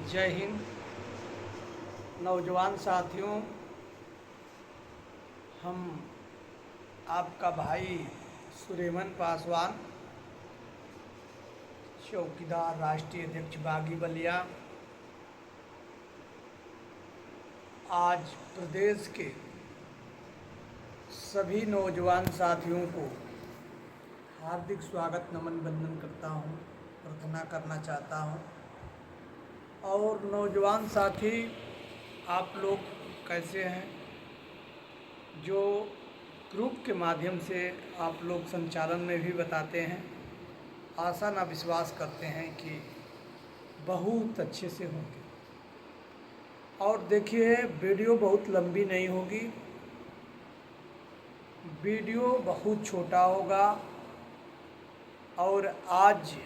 जय हिंद। नौजवान साथियों, हम आपका भाई सुरेमन पासवान, चौकीदार राष्ट्रीय अध्यक्ष बागी बलिया, आज प्रदेश के सभी नौजवान साथियों को हार्दिक स्वागत नमन वंदन करता हूँ, प्रार्थना करना चाहता हूँ। और नौजवान साथी, आप लोग कैसे हैं? जो ग्रुप के माध्यम से आप लोग संचालन में भी बताते हैं, आशा ना विश्वास करते हैं कि बहुत अच्छे से होंगे। और देखिए, वीडियो बहुत लंबी नहीं होगी, वीडियो बहुत छोटा होगा। और आज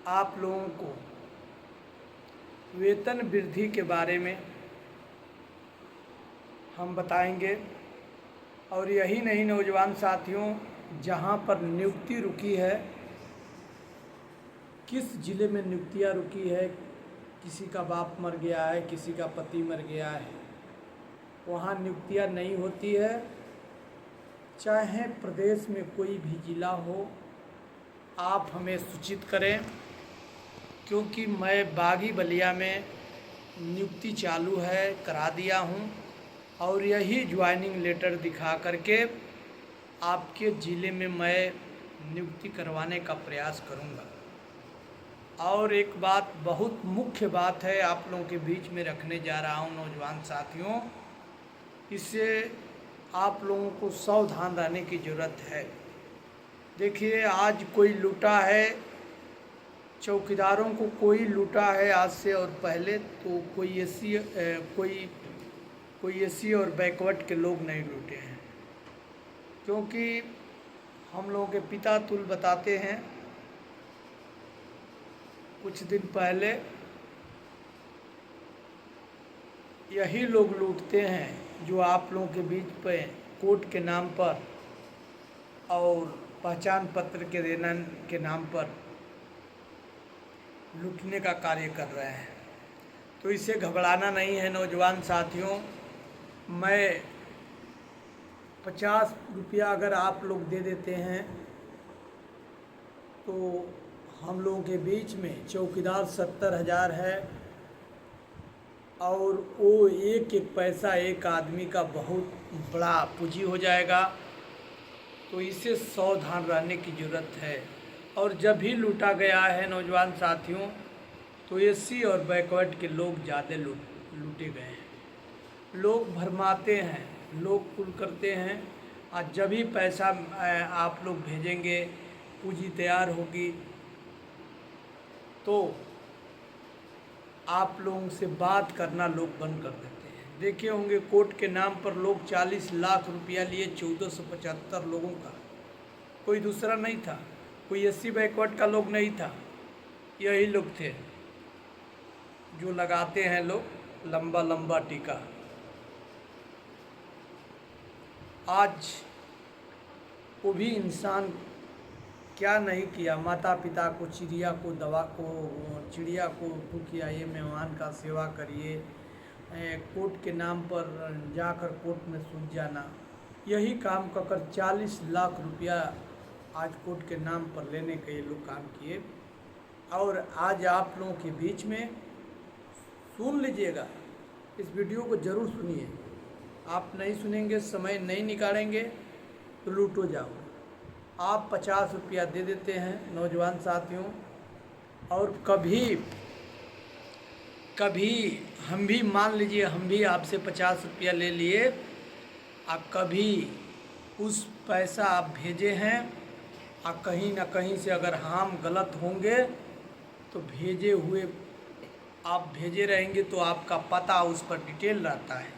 आप लोगों को वेतन वृद्धि के बारे में हम बताएंगे। और यही नहीं नौजवान साथियों, जहां पर नियुक्ति रुकी है, किस ज़िले में नियुक्तियां रुकी है, किसी का बाप मर गया है, किसी का पति मर गया है, वहाँ नियुक्तियां नहीं होती है। चाहे प्रदेश में कोई भी ज़िला हो, आप हमें सूचित करें, क्योंकि मैं बागी बलिया में नियुक्ति चालू है, करा दिया हूँ। और यही ज्वाइनिंग लेटर दिखा करके आपके ज़िले में मैं नियुक्ति करवाने का प्रयास करूँगा। और एक बात, बहुत मुख्य बात है, आप लोगों के बीच में रखने जा रहा हूँ नौजवान साथियों। इससे आप लोगों को सावधान रहने की ज़रूरत है। देखिए, आज कोई लूटा है, चौकीदारों को कोई लूटा है आज से और पहले, तो कोई एससी और बैकवर्ड के लोग नहीं लूटे हैं। क्योंकि हम लोगों के पिता तुल बताते हैं, कुछ दिन पहले यही लोग लूटते हैं जो आप लोगों के बीच पे कोर्ट के नाम पर और पहचान पत्र के देने के नाम पर लूटने का कार्य कर रहे हैं। तो इससे घबराना नहीं है नौजवान साथियों। मैं 50 रुपया अगर आप लोग दे देते हैं तो हम लोगों के बीच में चौकीदार 70,000 है, और वो एक एक पैसा एक आदमी का बहुत बड़ा पूंजी हो जाएगा। तो इससे सावधान रहने की ज़रूरत है। और जब भी लूटा गया है नौजवान साथियों, तो एससी और बैकवर्ड के लोग ज़्यादा लूटे गए हैं। लोग भरमाते हैं, लोग कुल करते हैं, और जब भी पैसा आप लोग भेजेंगे, पूंजी तैयार होगी, तो आप लोगों से बात करना लोग बंद कर देते हैं। देखे होंगे, कोर्ट के नाम पर लोग 40 लाख रुपया लिए, 1475 लोगों का, कोई दूसरा नहीं था, कोई एससी बैकवर्ड का लोग नहीं था, यही लोग थे जो लगाते हैं लोग लंबा लंबा टीका। आज वो भी इंसान क्या नहीं किया, माता पिता को, चिड़िया को दवा को, चिड़िया को फूकियाइए, मेहमान का सेवा करिए, कोर्ट के नाम पर जाकर कोर्ट में सूझ जाना, यही काम कर 40 लाख रुपया आज कोर्ट के नाम पर लेने के ये लोग काम किए। और आज आप लोगों के बीच में सुन लीजिएगा, इस वीडियो को ज़रूर सुनिए। आप नहीं सुनेंगे, समय नहीं निकालेंगे तो लूटो जाओ। आप 50 रुपया दे देते हैं नौजवान साथियों, और कभी हम भी, मान लीजिए हम भी आपसे 50 रुपया ले लिए, आप कभी उस पैसा आप भेजे हैं, और कहीं ना कहीं से अगर हम गलत होंगे तो भेजे हुए आप भेजे रहेंगे, तो आपका पता उस पर डिटेल रहता है,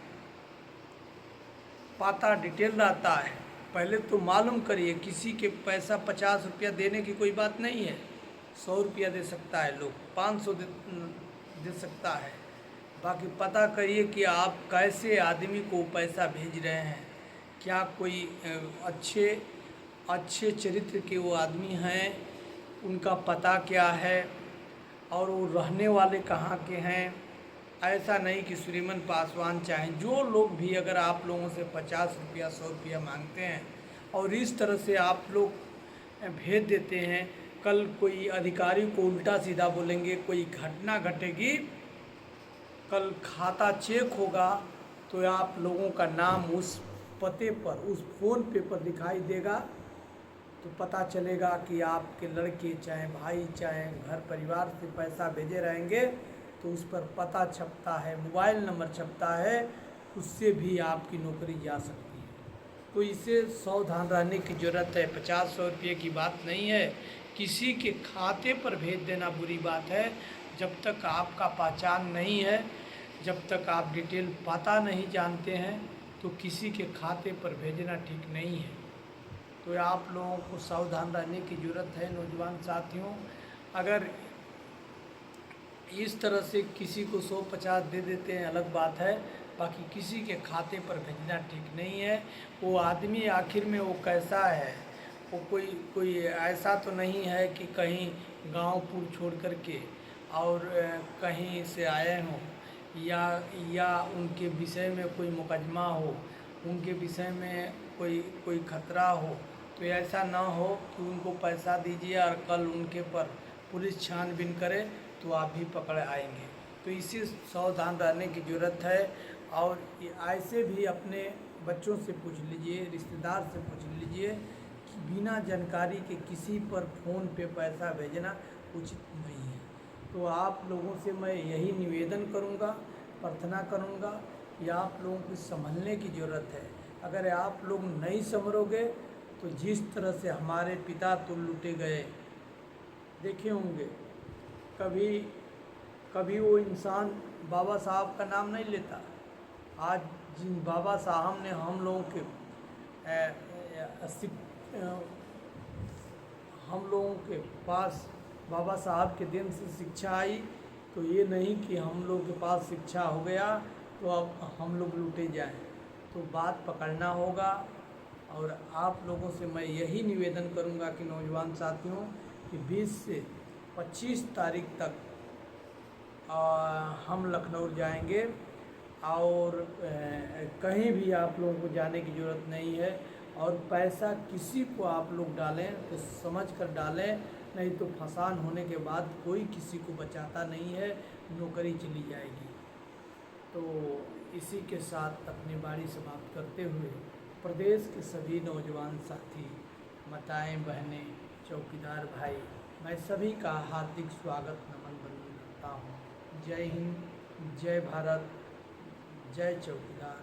पता डिटेल रहता है। पहले तो मालूम करिए, किसी के पैसा 50 रुपया देने की कोई बात नहीं है, 100 रुपया दे सकता है, लोग 500 दे सकता है। बाकी पता करिए कि आप कैसे आदमी को पैसा भेज रहे हैं, क्या कोई अच्छे चरित्र के वो आदमी हैं, उनका पता क्या है, और वो रहने वाले कहाँ के हैं। ऐसा नहीं कि श्रीमान पासवान चाहें, जो लोग भी अगर आप लोगों से 50 रुपया 100 रुपया मांगते हैं और इस तरह से आप लोग भेज देते हैं, कल कोई अधिकारी को उल्टा सीधा बोलेंगे, कोई घटना घटेगी, कल खाता चेक होगा तो आप लोगों का नाम उस पते पर, उस फ़ोन पे पर दिखाई देगा, तो पता चलेगा कि आपके लड़के चाहे भाई चाहे घर परिवार से पैसा भेजे रहेंगे तो उस पर पता छपता है, मोबाइल नंबर छपता है, उससे भी आपकी नौकरी जा सकती है। तो इसे सावधान रहने की ज़रूरत है। 50-100 रुपये की बात नहीं है, किसी के खाते पर भेज देना बुरी बात है। जब तक आपका पहचान नहीं है, जब तक आप डिटेल पता नहीं जानते हैं, तो किसी के खाते पर भेजना ठीक नहीं है। तो आप लोगों को सावधान रहने की ज़रूरत है नौजवान साथियों। अगर इस तरह से किसी को 100-50 दे देते हैं अलग बात है, बाकी किसी के खाते पर भेजना ठीक नहीं है। वो आदमी आखिर में वो कैसा है, वो कोई ऐसा तो नहीं है कि कहीं गांव-पुर छोड़ कर के और कहीं से आए हों, या उनके विषय में कोई मुकदमा हो, उनके विषय में कोई खतरा हो, तो ऐसा ना हो कि उनको पैसा दीजिए और कल उनके पर पुलिस छानबीन करे तो आप भी पकड़ आएंगे। तो इसी सावधान रहने की ज़रूरत है। और ऐसे भी अपने बच्चों से पूछ लीजिए, रिश्तेदार से पूछ लीजिए कि बिना जानकारी के किसी पर फ़ोन पे पैसा भेजना उचित नहीं है। तो आप लोगों से मैं यही निवेदन करूंगा, प्रार्थना करूंगा कि आप लोगों को संभलने की ज़रूरत है। अगर आप लोग नहीं संभलोगे तो जिस तरह से हमारे पिता तो लूटे गए, देखे होंगे, कभी वो इंसान बाबा साहब का नाम नहीं लेता। आज जिन बाबा साहब ने हम लोगों के हम लोगों के पास बाबा साहब के दिन से शिक्षा आई, तो ये नहीं कि हम लोग के पास शिक्षा हो गया तो अब हम लोग लूटे जाएं। तो बात पकड़ना होगा। और आप लोगों से मैं यही निवेदन करूंगा कि नौजवान साथियों कि 20 से 25 तारीख तक हम लखनऊ जाएंगे और कहीं भी आप लोगों को जाने की ज़रूरत नहीं है। और पैसा किसी को आप लोग डालें तो समझ कर डालें, नहीं तो फंसान होने के बाद कोई किसी को बचाता नहीं है, नौकरी चली जाएगी। तो इसी के साथ अपनी बारी समाप्त करते हुए प्रदेश के सभी नौजवान साथी, माताएं, बहनें, चौकीदार भाई, मैं सभी का हार्दिक स्वागत नमन बंदन करता हूँ। जय हिंद, जय भारत, जय चौकीदार।